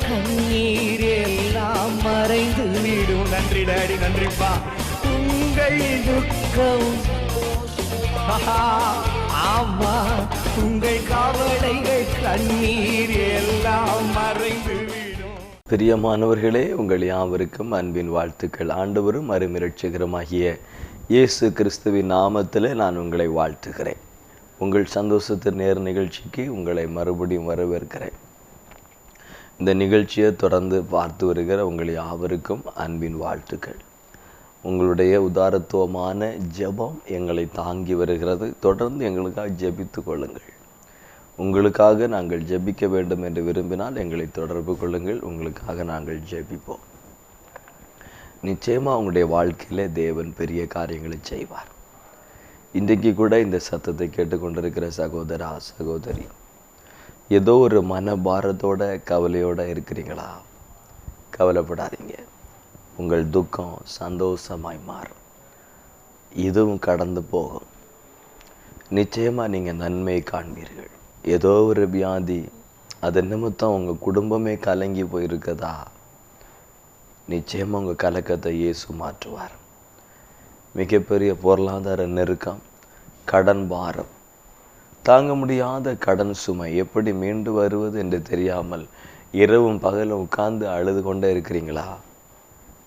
கண்ணீர் எல்லாம் மறைந்து விடும். நன்றி டாடி, நன்றிப்பா. உங்கள் துக்கம் ஆமா, உங்கள் கவலைகள் கண்ணீர் எல்லாம் மறைந்து விடும். பிரியமானவர்களே, உங்கள் யாவருக்கும் அன்பின் வாழ்த்துக்கள். ஆண்டவரும் அருமிரட்சகருமாகிய இயேசு கிறிஸ்துவின் நாமத்தில் நான் உங்களை வாழ்த்துகிறேன். உங்கள் சந்தோஷத்தின் நேர் நிகழ்ச்சிக்கு உங்களை மறுபடியும் வரவேற்கிறேன். இந்த நிகழ்ச்சியை தொடர்ந்து பார்த்து வருகிற உங்கள் யாவருக்கும் அன்பின் வாழ்த்துக்கள். உங்களுடைய உதாரத்துவமான ஜெபம் எங்களை தாங்கி வருகிறது. தொடர்ந்து எங்களுக்காக ஜெபித்து கொள்ளுங்கள். உங்களுக்காக நாங்கள் ஜெபிக்க வேண்டும் என்று விரும்பினால் எங்களை தொடர்பு கொள்ளுங்கள். உங்களுக்காக நாங்கள் ஜெபிப்போம். நிச்சயமாக உங்களுடைய வாழ்க்கையிலே தேவன் பெரிய காரியங்களை செய்வார். இன்றைக்கு கூட இந்த சத்தத்தை கேட்டுக்கொண்டிருக்கிற சகோதரா, சகோதரி, ஏதோ ஒரு மனபாரத்தோட கவலையோடு இருக்கிறீங்களா? கவலைப்படாதீங்க. உங்கள் துக்கம் சந்தோஷமாய் மாறும். இதுவும் கடந்து போகும். நிச்சயமாக நீங்கள் நன்மை காண்பீர்கள். ஏதோ ஒரு வியாதி, அதன் நிமித்தம் உங்கள் குடும்பமே கலங்கி போயிருக்கதா? நிச்சயமாக உங்கள் கலக்கத்தை இயேசு மாற்றுவார். மிகப்பெரிய பொருளாதார நெருக்கம், கடன் பாரம், தாங்க முடியாத கடன் சுமை, எப்படி மீண்டு வருவது என்று தெரியாமல் இரவும் பகலும் உட்கார்ந்து அழுது கொண்டே இருக்கிறீங்களா?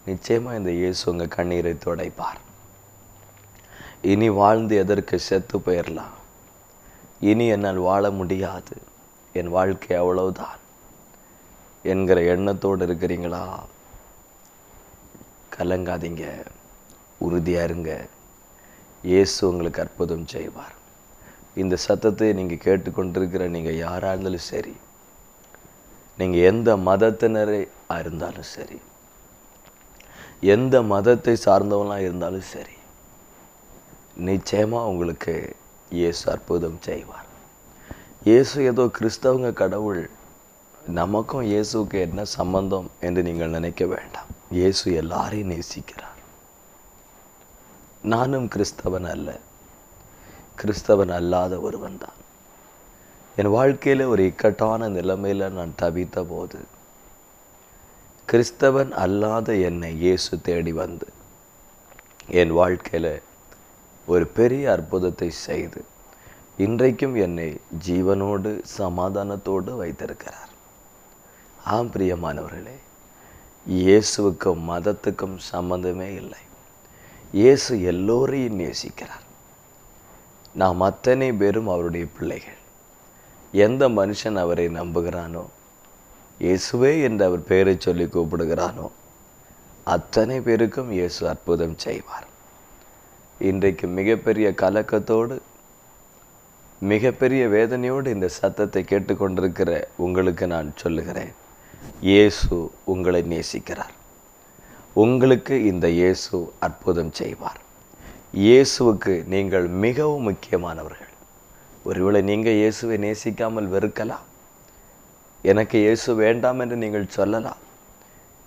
நிச்சயமாக இந்த இயேசு உங்கள் கண்ணீரை துடைப்பார். இனி வாழ்ந்து எதற்கு செத்து போயிடலாம், இனி என்னால் வாழ முடியாது, என் வாழ்க்கை அவ்வளவுதான் என்கிற எண்ணத்தோடு இருக்கிறீங்களா? கலங்காதீங்க, உறுதியாக இருங்க. இயேசு உங்களுக்கு அற்புதம் செய்வார். இந்த சத்தத்தை நீங்கள் கேட்டுக்கொண்டிருக்கிற நீங்கள் யாராக இருந்தாலும் சரி, நீங்கள் எந்த மதத்தினரை இருந்தாலும் சரி, எந்த மதத்தை சார்ந்தவங்களாக இருந்தாலும் சரி, நிச்சயமாக உங்களுக்கு இயேசு அற்புதம் செய்வார். இயேசு ஏதோ கிறிஸ்தவங்க கடவுள், நமக்கும் இயேசுக்கு என்ன சம்பந்தம் என்று நீங்கள் நினைக்க வேண்டாம். இயேசு எல்லாரையும் நேசிக்கிறார். நானும் கிறிஸ்தவன் அல்ல, கிறிஸ்தவன் அல்லாத ஒருவன் தான். என் வாழ்க்கையில் ஒரு இக்கட்டான நிலைமையில் நான் தவித்த போது கிறிஸ்தவன் அல்லாத என்னை இயேசு தேடி வந்து என் வாழ்க்கையில் ஒரு பெரிய அற்புதத்தை செய்து இன்றைக்கும் என்னை ஜீவனோடு சமாதானத்தோடு வைத்திருக்கிறார். ஆம் பிரியமானவர்களே, இயேசுவுக்கும் மதத்துக்கும் சம்பந்தமே இல்லை. இயேசு எல்லோரையும் நேசிக்கிறார். நாம் அத்தனை பேரும் அவருடைய பிள்ளைகள். எந்த மனுஷன் அவரை நம்புகிறானோ, இயேசுவே என்று அவர் பெயரை சொல்லி கூப்பிடுகிறானோ, அத்தனை பேருக்கும் இயேசு அற்புதம் செய்வார். இன்றைக்கு மிகப்பெரிய கலக்கத்தோடு, மிகப்பெரிய வேதனையோடு இந்த சத்தத்தை கேட்டுக்கொண்டிருக்கிற உங்களுக்கு நான் சொல்லுகிறேன், இயேசு உங்களை நேசிக்கிறார். உங்களுக்கு இந்த இயேசு அற்புதம் செய்வார். இயேசுவுக்கு நீங்கள் மிகவும் முக்கியமானவர்கள். ஒருவேளை நீங்கள் இயேசுவை நேசிக்காமல் வெறுக்கலாம். எனக்கு இயேசு வேண்டாம் என்று நீங்கள் சொல்லலாம்.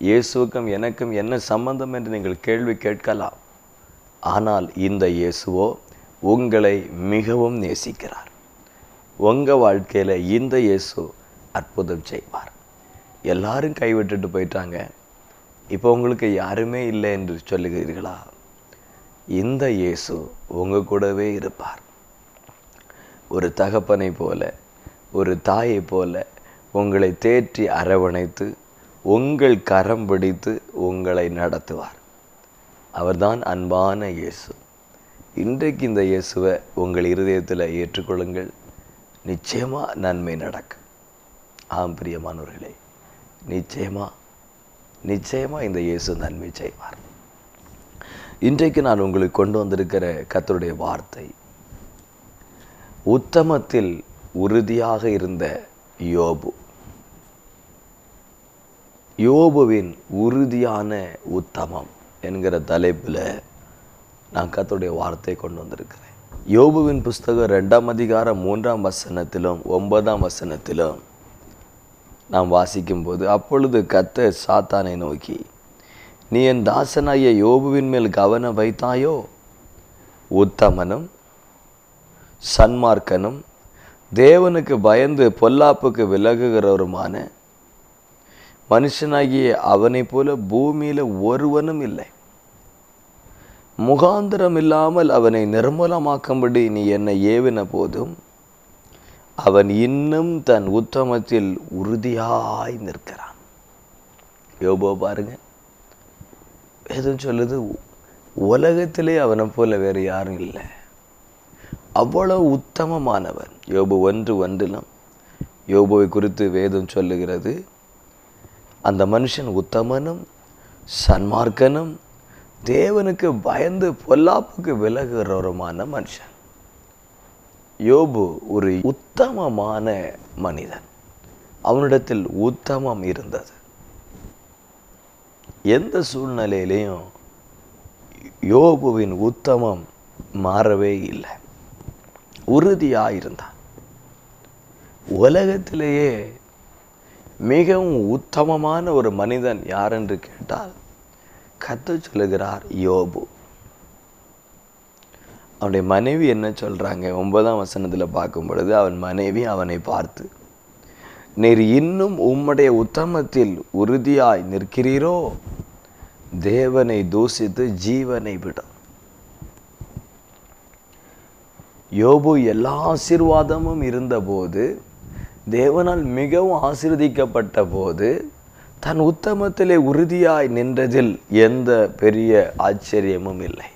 இயேசுவுக்கும் எனக்கும் என்ன சம்பந்தம் என்று நீங்கள் கேள்வி கேட்கலாம். ஆனால் இந்த இயேசுவோ உங்களை மிகவும் நேசிக்கிறார். உங்கள் வாழ்க்கையில் இந்த இயேசு அற்புதம் செய்வார். எல்லாரும் கைவிட்டுட்டு போயிட்டாங்க, இப்போ உங்களுக்கு யாருமே இல்லை என்று சொல்லுகிறீர்களா? இந்த இயேசு உங்கள் கூடவே இருப்பார். ஒரு தகப்பனை போல, ஒரு தாயை போல உங்களை தேற்றி அரவணைத்து உங்கள் கரம் பிடித்து உங்களை நடத்துவார். அவர்தான் அன்பான இயேசு. இன்றைக்கு இந்த இயேசுவை உங்கள் இருதயத்தில் ஏற்றுக்கொள்ளுங்கள். நிச்சயமாக நன்மை நடக்கும். ஆம் பிரியமானவர்களே, நிச்சயமாக இந்த இயேசு நன்மை செய்வார். இன்றைக்கு நான் உங்களுக்கு கொண்டு வந்திருக்கிற கர்த்தருடைய வார்த்தை, உத்தமத்தில் உறுதியாக இருந்த யோபு. யோபுவின் உறுதியான உத்தமம் என்கிற தலைப்பில் நான் கர்த்தருடைய வார்த்தை கொண்டு வந்திருக்கிறேன். யோபுவின் புஸ்தகம் 2ஆம் அதிகாரம் 3ஆம் வசனத்திலும் 9ஆம் வசனத்திலும் நாம் வாசிக்கும்போது, அப்பொழுது கர்த்தர் சாத்தானை நோக்கி, நீ என் தாசனாகிய யோபுவின் மேல் கவனம் வைத்தாயோ? உத்தமனும் சன்மார்க்கனும் தேவனுக்கு பயந்து பொல்லாப்புக்கு விலகுகிறவருமான மனுஷனாகிய அவனை போல பூமியில ஒருவனும் இல்லை. முகாந்திரம் இல்லாமல் அவனை நிர்மூலமாக்கும்படி நீ என்னை ஏவின போதும் அவன் இன்னும் தன் உத்தமத்தில் உறுதியாய் நிற்கிறான். யோபு பாருங்க, வேதம் சொல்லுது உலகத்திலே அவனை போல வேறு யாரும் இல்லை. அவ்வளவு உத்தமமானவன். யோபு 1:1 யோபுவை குறித்து வேதம் சொல்லுகிறது, அந்த மனுஷன் உத்தமனும் சன்மார்க்கனும் தேவனுக்கு பயந்து பொல்லாப்புக்கு விலகுகிறவருமான மனுஷன். யோபு ஒரு உத்தமமான மனிதன். அவனிடத்தில் உத்தமம் இருந்தது. எந்த சூழ்நிலையிலையும் யோபுவின் உத்தமம் மாறவே இல்லை. உறுதியாயிருந்தான். உலகத்திலேயே மிகவும் உத்தமமான ஒரு மனிதன் யார் என்று கேட்டால் கர்த்தர் சொல்லுகிறார் யோபு. அவனுடைய மனைவி என்ன சொல்றாங்க? 9ஆம் வசனத்தில் பார்க்கும் பொழுது அவன் மனைவி அவனை பார்த்து, நீர் இன்னும் உம்முடைய உத்தமத்தில் உறுதியாய் நிற்கிறீரோ, தேவனை தூஷித்து ஜீவனை விடும். யோபு எல்லா ஆசீர்வாதமும் இருந்தபோது, தேவனால் மிகவும் ஆசீர்வதிக்கப்பட்ட போது, தன் உத்தமத்திலே உறுதியாய் நின்றதில் எந்த பெரிய ஆச்சரியமும் இல்லை.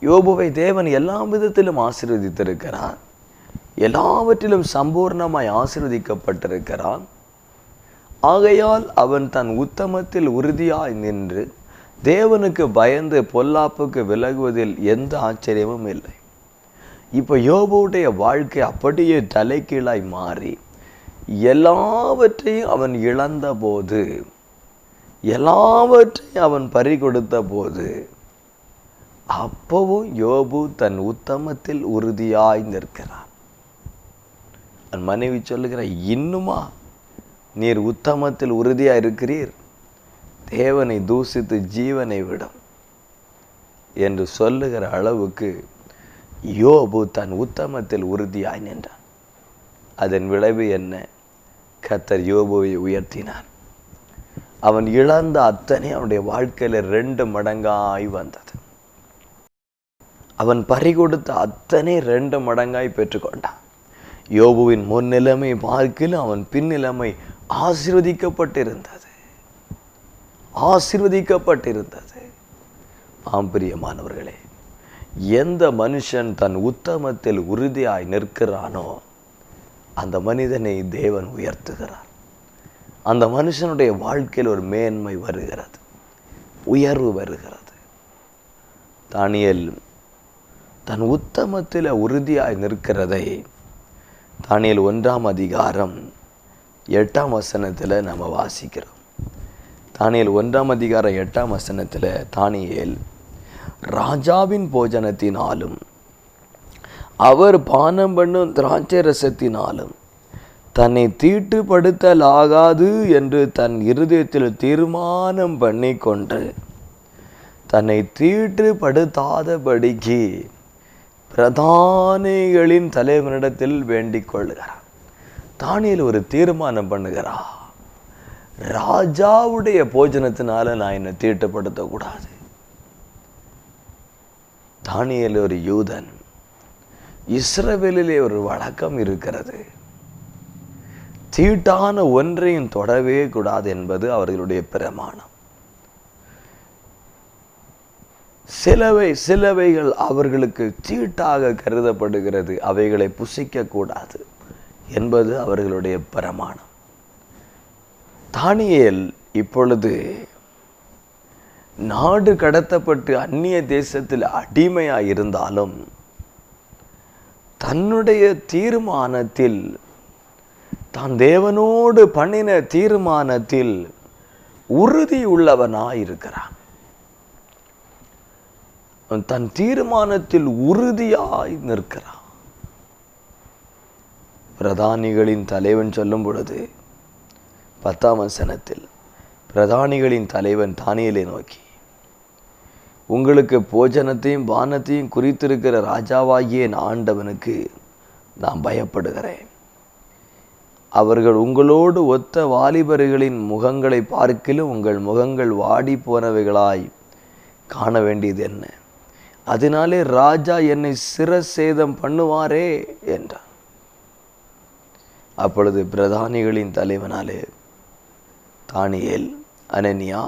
யோபுவை தேவன் எல்லா விதத்திலும் ஆசீர்வதித்திருக்கிறார். எல்லாவற்றிலும் சம்பூர்ணமாய் ஆசீர்வதிக்கப்பட்டிருக்கிறான். ஆகையால் அவன் தன் உத்தமத்தில் உறுதியாய் நின்று தேவனுக்கு பயந்து பொல்லாப்புக்கு விலகுவதில் எந்த ஆச்சரியமும் இல்லை. இப்போ யோபுடைய வாழ்க்கை அப்படியே தலைகீழாய் மாறி எல்லாவற்றையும் அவன் இழந்த போது, எல்லாவற்றையும் அவன் பறிகொடுத்த போது, அப்பவும் யோபு தன் உத்தமத்தில் உறுதியாய் நிற்கிறான். அவன் மனைவி சொல்லுகிற, இன்னுமா நீர் உத்தமத்தில் உறுதியாய் இருக்கிறீர், தேவனை தூஷித்து ஜீவனை விடும் என்று சொல்லுகிற அளவுக்கு யோபு தன் உத்தமத்தில் உறுதியாய் நின்றான். அதன் விளைவு என்ன? கர்த்தர் யோபுவை உயர்த்தினார். அவன் இழந்த அத்தனை அவனுடைய வாழ்க்கையில 2 மடங்காய் வந்தது. அவன் பறிகொடுத்த அத்தனை 2 மடங்காய் பெற்றுக்கொண்டான். யோபுவின் முன்னிலைமை பார்க்கிலும் அவன் பின்னிலைமை ஆசீர்வதிக்கப்பட்டிருந்தது. ஆம் பிரியமானவர்களே, எந்த மனுஷன் தன் உத்தமத்தில் உறுதியாய் நிற்கிறானோ அந்த மனிதனை தேவன் உயர்த்துகிறார். அந்த மனுஷனுடைய வாழ்க்கையில் ஒரு மேன்மை வருகிறது, உயர்வு வருகிறது. தானியேல் தன் உத்தமத்தில் உறுதியாய் நிற்கிறதை தானியேல் 1ஆம் அதிகாரம் 8ஆம் வசனத்தில் நம்ம வாசிக்கிறோம். தானியேல் 1ஆம் அதிகாரம் 8ஆம் வசனத்தில் தானியேல் ராஜாவின் போஜனத்தினாலும் அவர் பானம் பண்ணும் திராட்சை ரசத்தினாலும் தன்னை தீட்டுப்படுத்தலாகாது என்று தன் இருதயத்தில் தீர்மானம் பண்ணி கொண்டு தன்னை தீட்டுப்படுத்தாதபடிக்கு பிரதானிகளின் தலைவனிடத்தில் வேண்டிக் கொள்கிறார். தானியேல் ஒரு தீர்மானம் பண்ணுகிறார், ராஜாவுடைய போஜனத்தினால நான் என்னை தீட்டுப்படுத்தக்கூடாது. தானியேல் ஒரு யூதன். இஸ்ரவேலிலே ஒரு வழக்கம் இருக்கிறது, தீட்டான ஒன்றையும் தொடவே கூடாது என்பது அவர்களுடைய பிரமாணம். சிலவைகள் அவர்களுக்கு தீட்டாக கருதப்படுகிறது, அவைகளை புசிக்க கூடாது என்பது அவர்களுடைய பிரமாணம். தானியேல் இப்பொழுது நாடு கடத்தப்பட்டு அந்நிய தேசத்தில் அடிமையாக இருந்தாலும் தன்னுடைய தீர்மானத்தில், தான் தேவனோடு பண்ணின தீர்மானத்தில் உறுதி உள்ளவனாயிருக்கிறான். தன் தீர்மானத்தில் உறுதியாய் நிற்கிறான். பிரதானிகளின் தலைவன் சொல்லும் பொழுது 10ஆம் வசனத்தில் பிரதானிகளின் தலைவன் தானியேலை நோக்கி, உங்களுக்கு போஜனத்தையும் பானத்தையும் குறித்திருக்கிற ராஜாவாகிய ஆண்டவனுக்கு நான் பயப்படுகிறேன். அவர்கள் உங்களோடு ஒத்த வாலிபர்களின் முகங்களை பார்க்கிலும் உங்கள் முகங்கள் வாடி போனவைகளாய் காண வேண்டியது என்ன? அதனாலே ராஜா என்னை சிரசேதம் பண்ணுவாரே என்றான். அப்பொழுது பிரதானிகளின் தலைவனாலே தானியேல், அனனியா,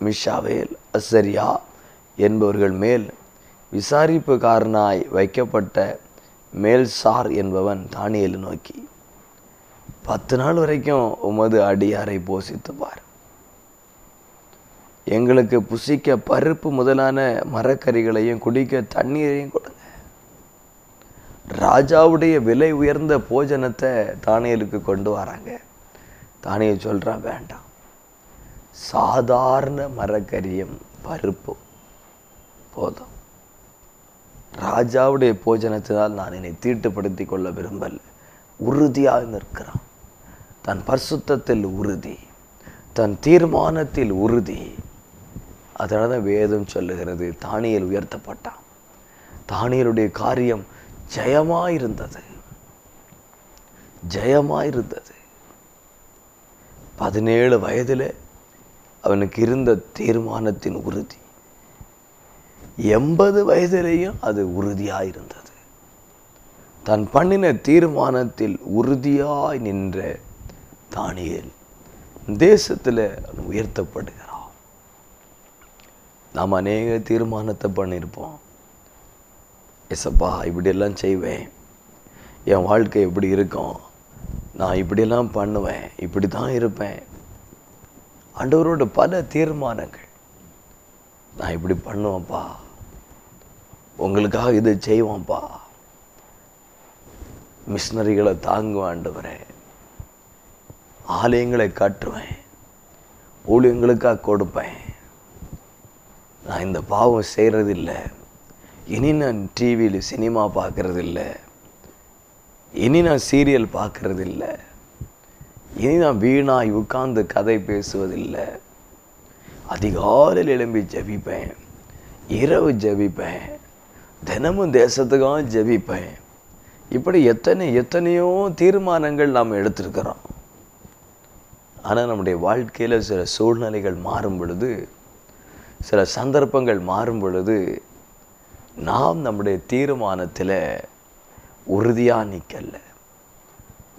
மிஷாவேல், அசரியா என்பவர்கள் மேல் விசாரிப்புக்காரனாய் வைக்கப்பட்ட மேல்சார் என்பவன் தானியேலை நோக்கி, 10 நாள் வரைக்கும் உமது அடியாரை போஷித்து பார். எங்களுக்கு புசிக்க பருப்பு முதலான மரக்கறிகளையும் குடிக்க தண்ணீரையும் கொடுங்க. ராஜாவுடைய விலை உயர்ந்த போஜனத்தை தானியேலுக்கு கொண்டு வராங்க. தானியேல் சொல்றான், வேண்டாம், சாதாரண மரக்கறியும் பருப்பும் போதும். ராஜாவுடைய போஜனத்தினால் நான் என்னை தீட்டுப்படுத்தி கொள்ள விரும்பல. உறுதியாக நிற்கிறான். தன் பரிசுத்தத்தில் உறுதி, தன் தீர்மானத்தில் உறுதி. அதனால தான் வேதம் சொல்லுகிறது, தானியேல் உயர்த்தப்பட்டான். தானியேலுடைய காரியம் ஜெயமாயிருந்தது. 17 வயதில் அவனுக்கு இருந்த தீர்மானத்தின் உறுதி 80 வயதிலேயும் அது உறுதியாயிருந்தது. தன் பண்ணின தீர்மானத்தில் உறுதியாய் நின்ற தானியேல் தேசத்தில் உயர்த்தப்படுகிறான். நாம் அநேக தீர்மானத்தை பண்ணியிருப்போம். எசப்பா, இப்படியெல்லாம் செய்வேன், என் வாழ்க்கை இப்படி இருக்கும், நான் இப்படியெல்லாம் பண்ணுவேன், இப்படி தான் இருப்பேன். ஆண்டவரோட பல தீர்மானங்கள். நான் இப்படி பண்ணுவேன்ப்பா, உங்களுக்காக இதை செய்வோம்ப்பா, மிஷினரிகளை தாங்குவேன் ஆண்டவரே, ஆலயங்களை கட்டுவேன், ஊழியங்களுக்காக கொடுப்பேன், நான் இந்த பாவம் செய்கிறதில்லை, இனி நான் டிவியில் சினிமா பார்க்கறதில்லை, இனி நான் சீரியல் பார்க்கறதில்லை, இனி நான் வீணாய் உட்கார்ந்து கதை பேசுவதில்லை, அதிகாலையில் எழும்பி ஜெபிப்பேன், இரவு ஜெபிப்பேன், தினமும் தேசத்துக்காக ஜெபிப்பேன். இப்படி எத்தனையோ தீர்மானங்கள் நாம் எடுத்திருக்கிறோம். ஆனால் நம்முடைய வாழ்க்கையில் சில சூழ்நிலைகள் மாறும் பொழுது, சில சந்தர்ப்பங்கள் மாறும் பொழுது, நாம் நம்முடைய தீர்மானத்தில் உறுதியாக நிற்கல,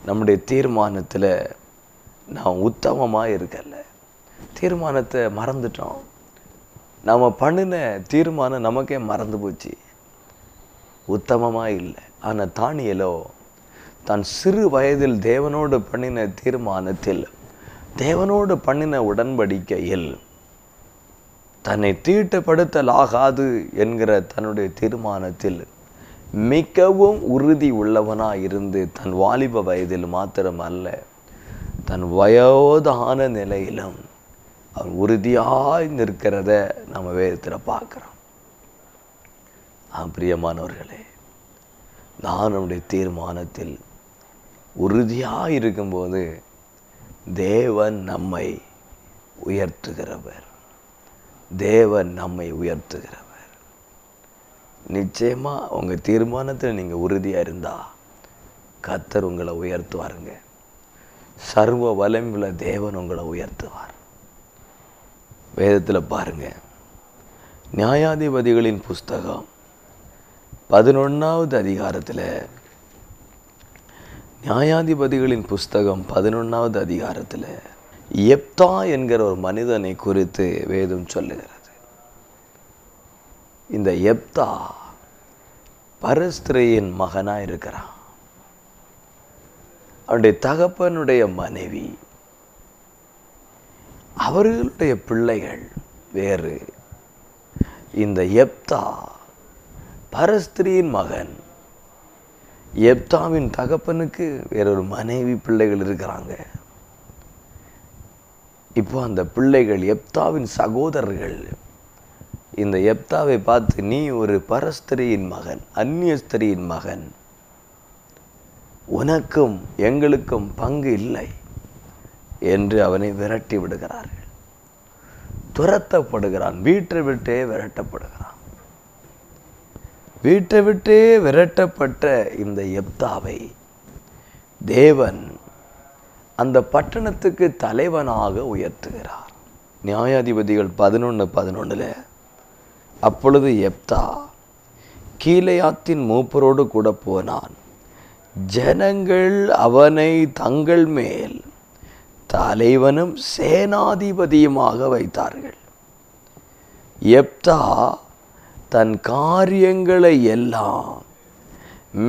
நம்முடைய தீர்மானத்தில் நாம் உத்தமமாக இருக்கல, தீர்மானத்தை மறந்துட்டோம். நாம் பண்ணின தீர்மானம் நமக்கே மறந்து போச்சு, உத்தமமாக இல்லை. ஆனால் தானியேலோ தன் சிறு வயதில் தேவனோடு பண்ணின தீர்மானத்தில், தேவனோடு பண்ணின உடன்படிக்கையில் தன்னை தீட்டுப்படுத்தலாகாது என்கிற தன்னுடைய தீர்மானத்தில் மிகவும் உறுதி உள்ளவனாக இருந்து, தன் வாலிப வயதில் மாத்திரமல்ல, தன் வயோதான நிலையிலும் அவன் உறுதியாய் நிற்கிறத நம்ம வேதத்தில் பார்க்குறோம். பிரியமானவர்களே, நான் நம்முடைய தீர்மானத்தில் உறுதியாக இருக்கும்போது தேவன் நம்மை உயர்த்துகிறவர். தேவன் நம்மை உயர்த்துகிறவர். நிச்சயமாக உங்கள் தீர்மானத்தில் நீங்கள் உறுதியாக இருந்தால் கர்த்தர் உங்களை உயர்த்துவாருங்க. சர்வ வல்லமையுள்ள தேவன் உங்களை உயர்த்துவார். வேதத்தில் பாருங்க, நியாயாதிபதிகளின் புஸ்தகம் 11வது அதிகாரத்தில், நியாயாதிபதிகளின் புஸ்தகம் 11வது அதிகாரத்தில் எப்தா என்கிற ஒரு மனிதனை குறித்து வேதம் சொல்லுகிறது. இந்த எப்தா பரஸ்திரியின் மகனாக இருக்கிறான். அவனுடைய தகப்பனுடைய மனைவி, அவர்களுடைய பிள்ளைகள் வேறு. இந்த எப்தா பரஸ்திரியின் மகன். எப்தாவின் தகப்பனுக்கு வேறொரு மனைவி, பிள்ளைகள் இருக்கிறாங்க. இப்போ அந்த பிள்ளைகள் எப்தாவின் சகோதரர்கள் இந்த எப்தாவை பார்த்து, நீ ஒரு பரஸ்திரியின் மகன், அந்நிய ஸ்திரியின் மகன், உனக்கும் எங்களுக்கும் பங்கு இல்லை என்று அவனை விரட்டி விடுகிறார்கள். துரத்தப்படுகிறான், வீட்டை விட்டே விரட்டப்படுகிறான். வீட்டை விட்டே விரட்டப்பட்ட இந்த எப்தாவை தேவன் அந்த பட்டணத்துக்கு தலைவனாக உயர்த்துகிறார். நியாயாதிபதிகள் 11:11 அப்பொழுது எப்தா கீலேயாத்தின் மூப்பரோடு கூட போனான். ஜனங்கள் அவனை தங்கள் மேல் தலைவனும் சேனாதிபதியுமாக வைத்தார்கள். எப்தா தன் காரியங்களை எல்லாம்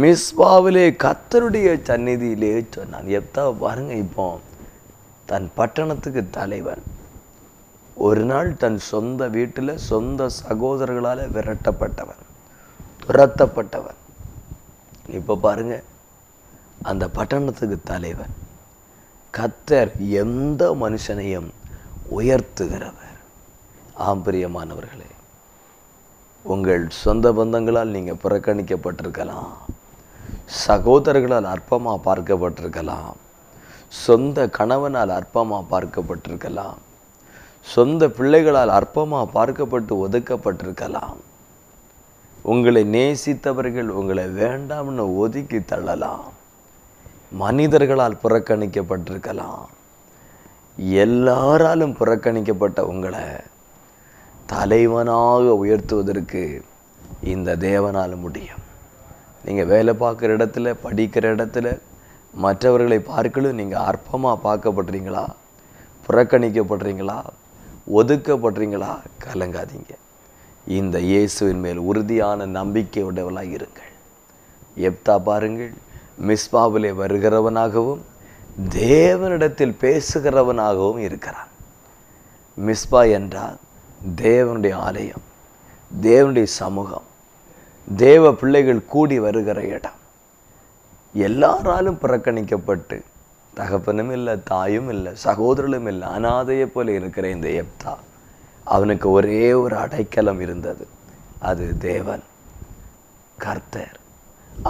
மிஸ்பாவிலே கர்த்தருடைய சந்நிதியிலே சொன்னான். எப்தா பாருங்க, இப்போ தன் பட்டணத்துக்கு தலைவன். ஒரு நாள் தன் சொந்த வீட்டில் சொந்த சகோதரர்களால் விரட்டப்பட்டவன், துரத்தப்பட்டவன். இப்போ பாருங்க, அந்த பட்டணத்துக்கு தலைவன். கர்த்தர் எந்த மனுஷனையும் உயர்த்துகிறவர். ஆம் பிரியமானவர்களே, உங்கள் சொந்த பந்தங்களால் நீங்கள் புறக்கணிக்கப்பட்டிருக்கலாம், சகோதரர்களால் அற்பமாக பார்க்கப்பட்டிருக்கலாம், சொந்த கணவனால் அற்பமாக பார்க்கப்பட்டிருக்கலாம், சொந்த பிள்ளைகளால் அற்பமாக பார்க்கப்பட்டு ஒதுக்கப்பட்டிருக்கலாம். உங்களை நேசித்தவர்கள் உங்களை வேண்டாம்னு ஒதுக்கி தள்ளலாம். மனிதர்களால் புறக்கணிக்கப்பட்டிருக்கலாம். எல்லாராலும் புறக்கணிக்கப்பட்ட உங்களை தலைவனாக உயர்த்துவதற்கு இந்த தேவனால் முடியும். நீங்கள் வேலை பார்க்குற இடத்துல, படிக்கிற இடத்துல மற்றவர்களை பார்க்கலும் நீங்கள் அற்பமாக பார்க்கப்படுறீங்களா, புறக்கணிக்கப்படுறீங்களா, ஒதுக்கப்படுறீங்களா? கலங்காதீங்க. இந்த இயேசுவின் மேல் உறுதியான நம்பிக்கையுடையவர்களாக இருங்கள். எப்தா பாருங்கள், மிஸ்பாவிலே வருகிறவனாகவும் தேவனிடத்தில் பேசுகிறவனாகவும் இருக்கிறான். மிஸ்பா என்றால் தேவனுடைய ஆலயம், தேவனுடைய சமூகம், தேவ பிள்ளைகள் கூடி வருகிற இடம். எல்லாராலும் புறக்கணிக்கப்பட்டு தகப்பனும் இல்லை, தாயும் இல்லை, சகோதரனும் இல்லை, அனாதையை போல இருக்கிற இந்த எப்தா, அவனுக்கு ஒரே ஒரு அடைக்கலம் இருந்தது. அது தேவன், கர்த்தர்.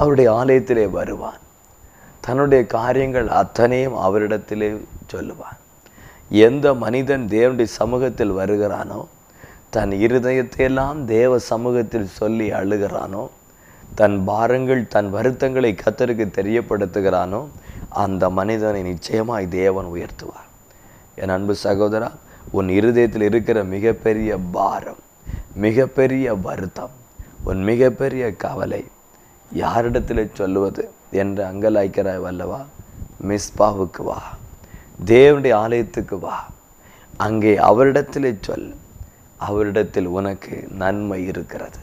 அவருடைய ஆலயத்திலே வருவான். தன்னுடைய காரியங்கள் அத்தனையும் அவரிடத்திலே சொல்லுவான். எந்த மனிதன் தேவனுடைய சமூகத்தில் வருகிறானோ, தன் இருதயத்தையெல்லாம் தேவ சமூகத்தில் சொல்லி அழுகிறானோ, தன் பாரங்கள் தன் வருத்தங்களை கர்த்தருக்கு தெரியப்படுத்துகிறானோ, அந்த மனிதனை நிச்சயமாய் தேவன் உயர்த்துவார். என் அன்பு சகோதரா, உன் இருதயத்தில் இருக்கிற மிகப்பெரிய பாரம், மிகப்பெரிய வருத்தம், உன் மிகப்பெரிய கவலை யாரிடத்தில் சொல்லுவது என்று அங்கலாய்க்கிறாய் வல்லவா? மிஸ்பாவுக்கு வா, தேவனுடைய ஆலயத்துக்கு வா. அங்கே அவரிடத்திலே சொல். அவரிடத்தில் உனக்கு நன்மை இருக்கிறது,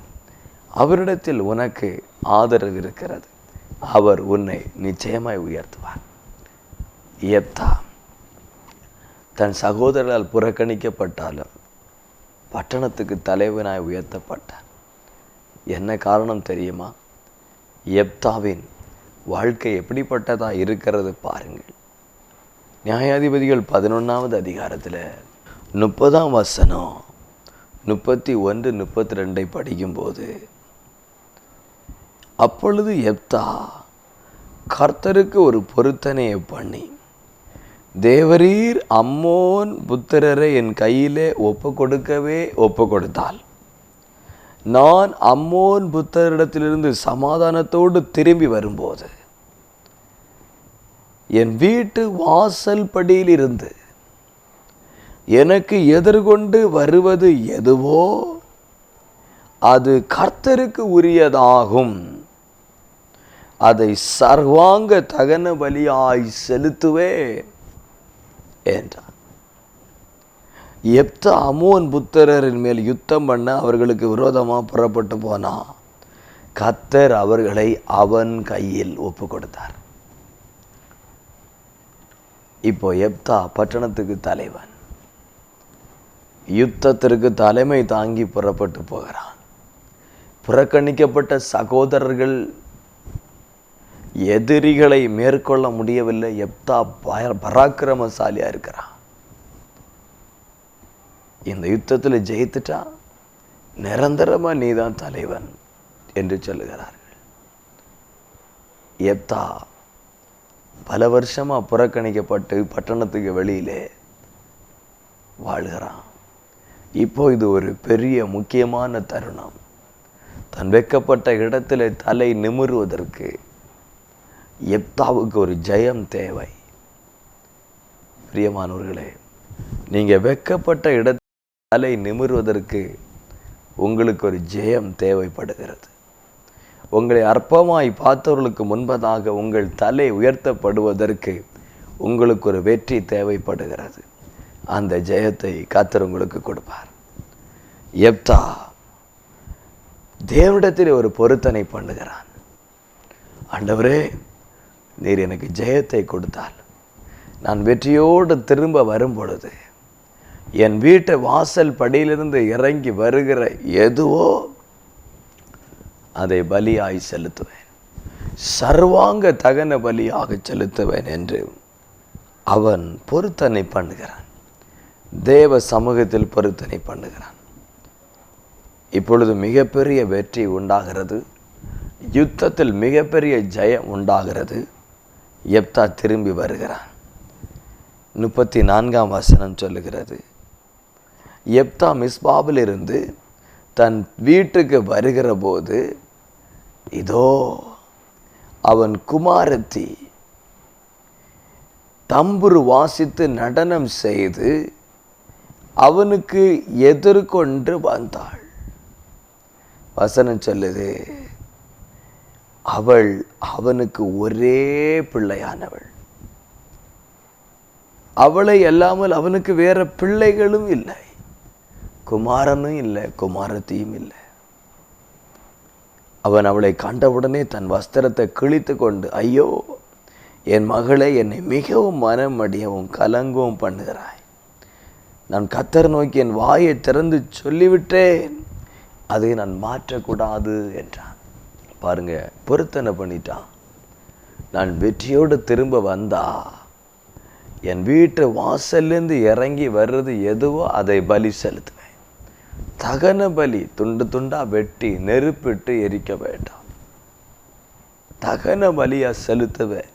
அவரிடத்தில் உனக்கு ஆதரவு இருக்கிறது. அவர் உன்னை நிச்சயமாய் உயர்த்துவார். எப்தா தன் சகோதரரால் புறக்கணிக்கப்பட்டாலும் பட்டணத்துக்கு தலைவனாய் உயர்த்தப்பட்டார். என்ன காரணம் தெரியுமா? எப்தாவின் வாழ்க்கை எப்படிப்பட்டதா இருக்கிறது பாருங்கள். நியாயாதிபதிகள் 11வது அதிகாரத்தில் 30ஆம் வசனம் 31, 32 படிக்கும்போது, அப்பொழுது எப்தா கர்த்தருக்கு ஒரு பொருத்தனையை பண்ணி, தேவரீர் அம்மோன் புத்திரரை என் கையிலே ஒப்பு கொடுத்தால், நான் அம்மோன் புத்திரரிடத்திலிருந்து சமாதானத்தோடு திரும்பி வரும்போது என் வீட்டு வாசல் படியில் இருந்து எனக்கு எதிர்கொண்டு வருவது எதுவோ அது கர்த்தருக்கு உரியதாகும். அதை சர்வாங்க தகன பலியாய் செலுத்துவேன் என்றார். எப்தா அம்மோன் புத்திரரின் மேல் யுத்தம் பண்ண அவர்களுக்கு விரோதமாக புறப்பட்டு போனான். கர்த்தர் அவர்களை அவன் கையில் ஒப்பு கொடுத்தார். இப்போ எப்தா பட்டணத்துக்கு தலைவன், யுத்தத்திற்கு தலைமை தாங்கி புறப்பட்டு போகிறான். புறக்கணிக்கப்பட்ட சகோதரர்கள் எதிரிகளை மேற்கொள்ள முடியவில்லை. எப்தா பராக்கிரமசாலியா இருக்கிறான். இந்த யுத்தத்தில் ஜெயித்துட்டா நிரந்தரமா நீதான் தலைவன் என்று சொல்லுகிறார்கள். எப்தா பல வருஷமா புறக்கணிக்கப்பட்டு பட்டணத்துக்கு வெளியிலே வாழ்கிறான். இப்போ இது ஒரு பெரிய முக்கியமான தருணம். தன் வைக்கப்பட்ட இடத்துல தலை நிமிருவதற்கு எப்தாவுக்கு ஒரு ஜெயம் தேவை. பிரியமானவர்களே, நீங்கள் வெட்கப்பட்ட இடத்தில் தலை நிமிர்வதற்கு உங்களுக்கு ஒரு ஜெயம் தேவைப்படுகிறது. உங்களை அற்பமாய் பார்த்தவர்களுக்கு முன்பதாக உங்கள் தலை உயர்த்தப்படுவதற்கு உங்களுக்கு ஒரு வெற்றி தேவைப்படுகிறது. அந்த ஜெயத்தை கர்த்தர் உங்களுக்கு கொடுப்பார். யெப்தா தேவனிடத்தில் ஒரு பொருத்தனை பண்ணுகிறான். ஆண்டவரே, நீர் எனக்கு ஜெயத்தை கொடுத்தால் நான் வெற்றியோடு திரும்ப வரும் பொழுது என் வீட்டு வாசல் படியிலிருந்து இறங்கி வருகிற எதுவோ அதை பலியாய் செலுத்துவேன், சர்வாங்க தகன பலியாக செலுத்துவேன் என்று அவன் பொருத்தனை பண்ணுகிறான். தேவ சமூகத்தில் பொருத்தனை பண்ணுகிறான். இப்பொழுது மிகப்பெரிய வெற்றி உண்டாகிறது. யுத்தத்தில் மிகப்பெரிய ஜெயம் உண்டாகிறது. யெப்தா திரும்பி வருகிறான். 34ஆம் வசனம் சொல்லுகிறது, யெப்தா மிஸ்பாவிலிருந்து தன் வீட்டுக்கு வருகிற போது இதோ அவன் குமாரத்தி தம்புரு வாசித்து நடனம் செய்து அவனுக்கு எதிர்கொண்டு வந்தாள். வசனம் சொல்லுது, அவள் அவனுக்கு ஒரே பிள்ளையானவள். அவளை அல்லாமல் அவனுக்கு வேற பிள்ளைகளும் இல்லை, குமாரனும் இல்லை, குமாரத்தியும் இல்லை. அவன் அவளை கண்டவுடனே தன் வஸ்திரத்தை கிழித்து கொண்டு, ஐயோ என் மகளை என்னை மிகவும் மனமடியவும் கலங்கவும் பண்ணுகிறாய். நான் கர்த்தர் நோக்கி என் வாயை திறந்து சொல்லிவிட்டேன், அதை நான் மாற்றக்கூடாது என்றான். பாருங்க, பொருத்தனை பண்ணிட்டான். நான் வெற்றியோடு திரும்ப வந்தா என் வீட்டு வாசல்லேருந்து இறங்கி வர்றது எதுவோ அதை பலி செலுத்துவேன். தகன பலி துண்டு துண்டா வெட்டி நெருப்பிட்டு எரிக்க வேண்டாம், தகன பலியா செலுத்துவேன்.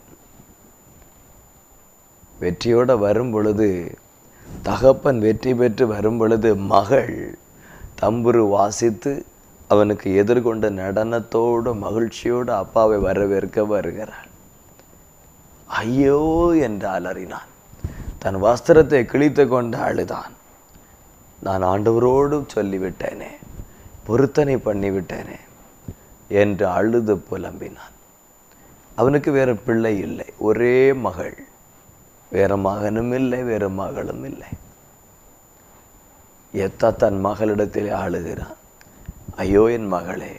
வெற்றியோட வரும் பொழுது, தகப்பன் வெற்றி பெற்று வரும் பொழுது, மகள் தம்புரு வாசித்து அவனுக்கு எதிர்கொண்ட நடனத்தோடு மகிழ்ச்சியோடு அப்பாவை வரவேற்க வருகிறாள். ஐயோ என்று அலறினான். தன் வஸ்திரத்தை கிழித்து கொண்டு அழுதான். நான் ஆண்டவரோடு சொல்லிவிட்டேனே, பொருத்தனை பண்ணிவிட்டேனே என்று அழுது புலம்பினான். அவனுக்கு வேற பிள்ளை இல்லை, ஒரே மகள், வேற மகனும் இல்லை, வேற மகளும் இல்லை. யெப்தா தன் மகளிடத்திலே ஆளுகிறான். ஐயோ என் மகளே,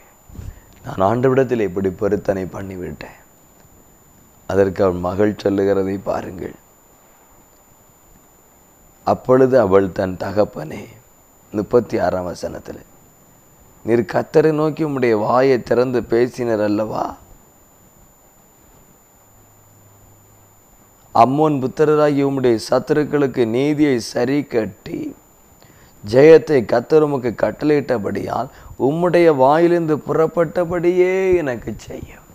நான் ஆண்டவரிடத்தில் இப்படி பொருத்தனை பண்ணிவிட்டேன். அதற்கு அவள் மகள் சொல்லுகிறதை பாருங்கள். அப்பொழுது அவள் தன் தகப்பனே, 36ஆம் வசனத்தில், நீர் கர்த்தரை நோக்கி உம்முடைய வாயை திறந்து பேசினர் அல்லவா? அம்மோன் புத்திரராகி உம்முடைய சத்துருக்களுக்கு நீதியை சரி கட்டி ஜெயத்தை கர்த்தர் உமக்கு கட்டளையிட்டபடியால் உம்முடைய வாயிலிருந்து புறப்பட்டபடியே எனக்கு செய்யும்.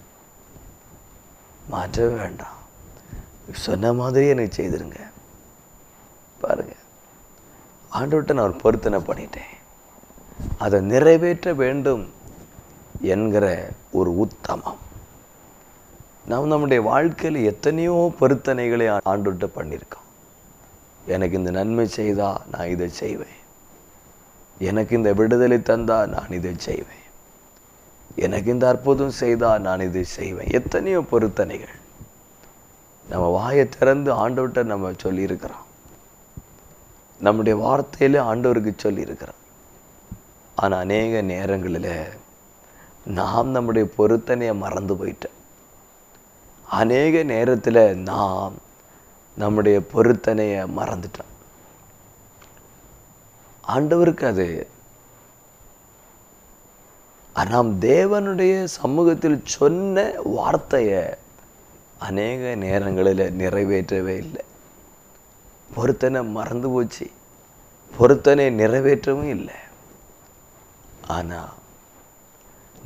மாற்ற வேண்டாம், சொன்ன மாதிரி எனக்கு செய்திருங்க. பாருங்க, ஆண்டவர்கிட்ட நான் ஒரு பொருத்தனை பண்ணிட்டேன், அதை நிறைவேற்ற வேண்டும் என்கிற ஒரு உத்தமம். நாம் நம்முடைய வாழ்க்கையில் எத்தனையோ பொருத்தனைகளை ஆண்டவர்கிட்ட பண்ணியிருக்கோம். எனக்கு இந்த நன்மை செய்தா நான் இதை செய்வேன், எனக்கு இந்த விடுதலை தந்தா நான் இதை செய்வேன், எனக்கு இந்த அற்புதம் செய்தா நான் இதை செய்வேன். எத்தனையோ பொருத்தனைகள் நம்ம வாயை திறந்து ஆண்டவர்கிட்ட நம்ம சொல்லியிருக்கிறோம், நம்முடைய வார்த்தையில ஆண்டவருக்கு சொல்லியிருக்கிறோம். ஆனால் அநேக நேரங்களில் நாம் நம்முடைய பொருத்தனையை மறந்து போயிட்டோம். அநேக நேரத்தில் நாம் நம்முடைய பொருத்தனையை மறந்துட்டோம். ஆண்டவருக்கு அது நாம் தேவனுடைய சமூகத்தில் சொன்ன வார்த்தையை அநேக நேரங்களில் நிறைவேற்றவே இல்லை. பொருத்தனை மறந்து போச்சு, பொருத்தனை நிறைவேற்றவும் இல்லை. ஆனால்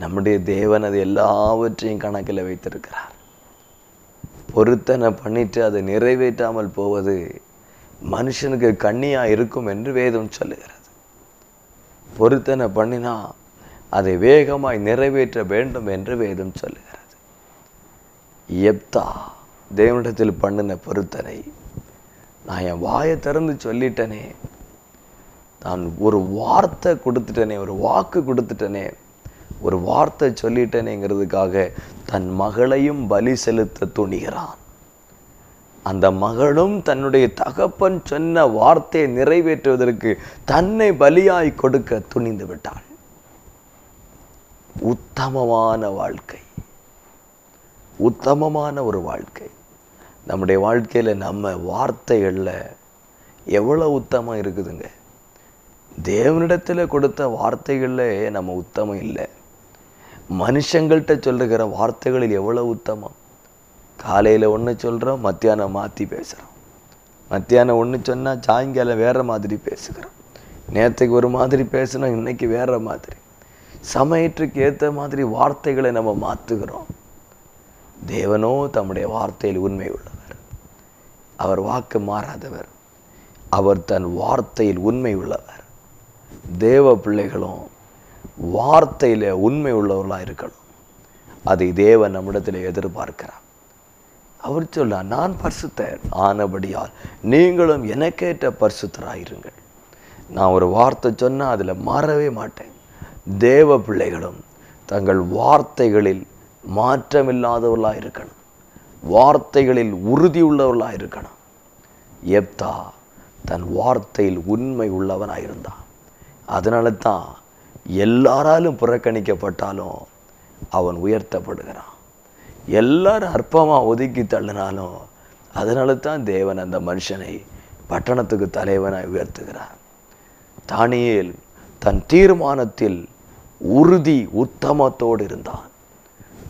நம்முடைய தேவன் அது எல்லாவற்றையும் கணக்கில் வைத்திருக்கிறார். பொருத்தனை பண்ணிட்டு அதை நிறைவேற்றாமல் போவது மனுஷனுக்கு கண்ணியாக இருக்கும் என்று வேதம் சொல்லுகிறது. பொருத்தனை பண்ணினா அதை வேகமாய் நிறைவேற்ற வேண்டும் என்று வேதம் சொல்லுகிறது. யெப்தா தேவனிடத்தில் பண்ணின பொருத்தனை நான் என் வாயை திறந்து சொல்லிட்டேனே, நான் ஒரு வார்த்தை கொடுத்துட்டேனே, ஒரு வாக்கு கொடுத்துட்டேனே, ஒரு வார்த்தை சொல்லிட்டேனேங்கிறதுக்காக தன் மகளையும் பலி செலுத்த துணிகிறான். அந்த மகளும் தன்னுடைய தகப்பன் சொன்ன வார்த்தையை நிறைவேற்றுவதற்கு தன்னை பலியாய் கொடுக்க துணிந்து விட்டாள். உத்தமமான வாழ்க்கை, உத்தமமான ஒரு வாழ்க்கை. நம்முடைய வாழ்க்கையில் நம்ம வார்த்தைகளில் எவ்வளோ உத்தமம் இருக்குதுங்க. தேவனிடத்தில் கொடுத்த வார்த்தைகளில் நம்ம உத்தமம் இல்லை. மனுஷங்கள்கிட்ட சொல்லுகிற வார்த்தைகளில் எவ்வளோ உத்தமம். காலையில் ஒன்று சொல்கிறோம், மத்தியானம் மாற்றி பேசுகிறோம். மத்தியானம் ஒன்று சொன்னால் சாயங்காலம் வேறு மாதிரி பேசுகிறோம். நேற்றுக்கு ஒரு மாதிரி பேசினோம், இன்னைக்கு வேறு மாதிரி. சமயத்துக்கு ஏற்ற மாதிரி வார்த்தைகளை நம்ம மாற்றுகிறோம். தேவனோ தம்முடைய வார்த்தையில் உண்மை உள்ளவர். அவர் வாக்கு மாறாதவர். அவர் தன் வார்த்தையில் உண்மை உள்ளவர். தேவ பிள்ளைகளும் வார்த்தையில் உண்மை உள்ளவர்களாக இருக்கணும். அதை தேவன் நம்மிடத்தில் எதிர்பார்க்கிறார். அவர் சொல்ல, நான் பரிசுத்தர் ஆனபடியால் நீங்களும் எனக்கேற்ற பரிசுத்தராயிருங்கள். நான் ஒரு வார்த்தை சொன்னால் அதில் மாறவே மாட்டேன். தேவ பிள்ளைகளும் தங்கள் வார்த்தைகளில் மாற்றமில்லாதவர்களாக இருக்கணும். வார்த்தைகளில் உறுதி உள்ளவர்களாக இருக்கணும். எப்தா தன் வார்த்தையில் உண்மை உள்ளவனாயிருந்தான். அதனால தான் எல்லாராலும் புறக்கணிக்கப்பட்டாலும் அவன் உயர்த்தப்படுகிறான். எல்லாரும் அற்பமாக ஒதுக்கி தள்ளினாலும் அதனால தான் தேவன் அந்த மனுஷனை பட்டணத்துக்கு தலைவனாய் உயர்த்துகிறார். தானியேல் தன் தீர்மானத்தில் உறுதி உத்தமத்தோடு இருந்தான்.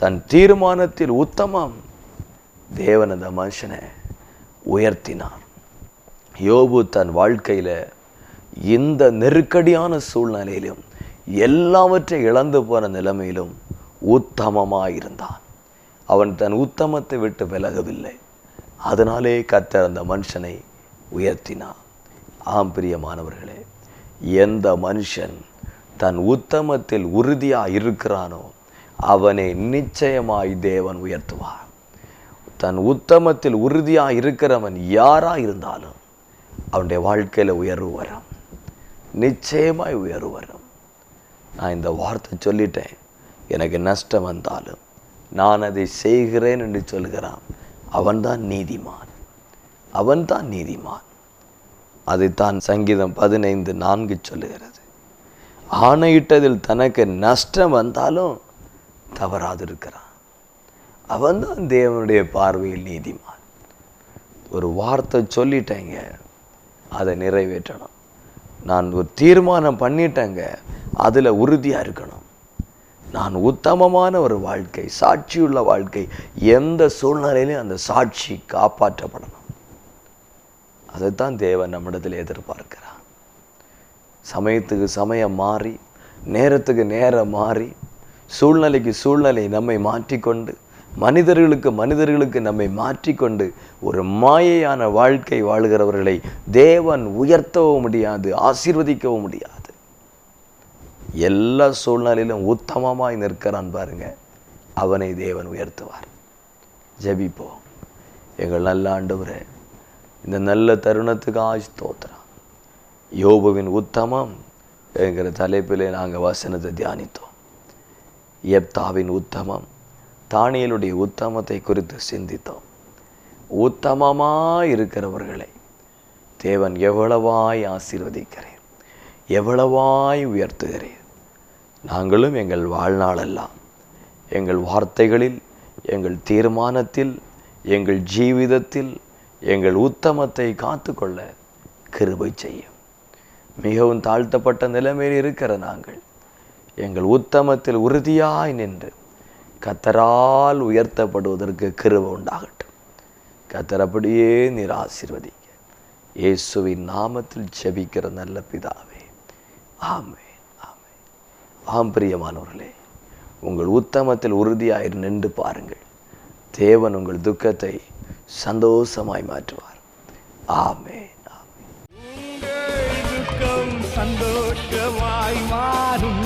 தன் தீர்மானத்தில் உத்தமம். தேவன் அந்த மனுஷனை உயர்த்தினார். யோபு தன் வாழ்க்கையில் இந்த நெருக்கடியான சூழ்நிலையிலும் எல்லாவற்றை இழந்து போன நிலைமையிலும் உத்தமமாயிருந்தான். அவன் தன் உத்தமத்தை விட்டு விலகவில்லை. அதனாலே கர்த்தர் அந்த மனுஷனை உயர்த்தினார். ஆம் பிரியமானவர்களே, எந்த மனுஷன் தன் உத்தமத்தில் உறுதியாக இருக்கிறானோ அவனை நிச்சயமாய் தேவன் உயர்த்துவார். தன் உத்தமத்தில் உறுதியாக இருக்கிறவன் யாராக இருந்தாலும் அவனுடைய வாழ்க்கையில் உயர்வு வரும். நிச்சயமாய் உயர்வு வரும். நான் இந்த வார்த்தை சொல்லிட்டேன், எனக்கு நஷ்டம் வந்தாலும் நான் அதை செய்கிறேன் என்று சொல்கிறான். அவன்தான் நீதிமான். அவன்தான் நீதிமான். அதைத்தான் சங்கீதம் 15:4 சொல்லுகிறது. ஆணையிட்டதில் தனக்கு நஷ்டம் வந்தாலும் தவறாதிருக்கிறான். அவன்தான் தேவனுடைய பார்வையில் நீதிமான். ஒரு வார்த்தை சொல்லிட்டேங்க, அதை நிறைவேற்றணும். நான் ஒரு தீர்மானம் பண்ணிட்டேங்க, அதில் உறுதியாக இருக்கணும். நான் உத்தமமான ஒரு வாழ்க்கை, சாட்சியுள்ள வாழ்க்கை, எந்த சூழ்நிலையிலும் அந்த சாட்சி காப்பாற்றப்படணும். அதைத்தான் தேவன் நம்மிடத்தில் எதிர்பார்க்கிறார். சமயத்துக்கு சமயம் மாறி, நேரத்துக்கு நேரம் மாறி, சூழ்நிலைக்கு சூழ்நிலை நம்மை மாற்றிக்கொண்டு, மனிதர்களுக்கு நம்மை மாற்றிக்கொண்டு ஒரு மாயையான வாழ்க்கை வாழ்கிறவர்களை தேவன் உயர்த்தவும் முடியாது, ஆசீர்வதிக்கவும் முடியாது. எல்லா சூழ்நிலையிலும் உத்தமமாய் நிற்கிறான் பாருங்க, அவனை தேவன் உயர்த்துவார். ஜெபிப்போம். எங்கள் நல்ல ஆண்டவரே, இந்த நல்ல தருணத்துக்கு ஸ்தோத்திரம். யோபுவின் உத்தமம் என்கிற தலைப்பிலே நாங்கள் வசனத்தை தியானித்தோம். எப்தாவின் உத்தமம், தானியேலுடைய உத்தமத்தை குறித்து சிந்தித்தோம். உத்தமமாய் இருக்கிறவர்களை தேவன் எவ்வளவாய் ஆசீர்வதிக்கிறேன், எவ்வளவாய் உயர்த்துகிறேன். நாங்களும் எங்கள் வாழ்நாளெல்லாம் எங்கள் வார்த்தைகளில், எங்கள் தீர்மானத்தில், எங்கள் ஜீவிதத்தில் எங்கள் உத்தமத்தை காத்துக்கொள்ள கிருபை செய்யும். மிகவும் தாழ்த்தப்பட்ட நிலைமையில் இருக்கிற நாங்கள் எங்கள் உத்தமத்தில் உறுதியாய் நின்று கர்த்தரால் உயர்த்தப்படுவதற்கு கிருபை உண்டாகட்டும். கர்த்தர் அப்படியே நீர் ஆசீர்வதிக்க இயேசுவின் நாமத்தில் ஜெபிக்கிற நல்ல பிதாவே, ஆமென், ஆமென். ஆம் பிரியமானவர்களே, உங்கள் உத்தமத்தில் உறுதியாய் நின்று பாருங்கள். தேவன் உங்கள் துக்கத்தை சந்தோஷமாய் மாற்றுவார். ஆமென், ஆமென். உங்கள் துக்கம் சந்தோஷமாய் மாறும்.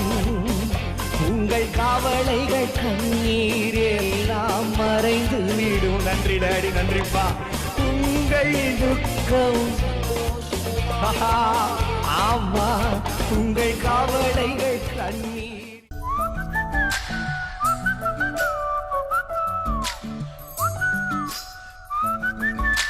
உங்கள் கவலைகள் கண்ணீர் எல்லாம் மறைந்து விடும். நன்றி டாடி, நன்றிப்பா. உங்கள் துக்கம் ஆமா உங்கள் கவலைகள் கண்ணீர்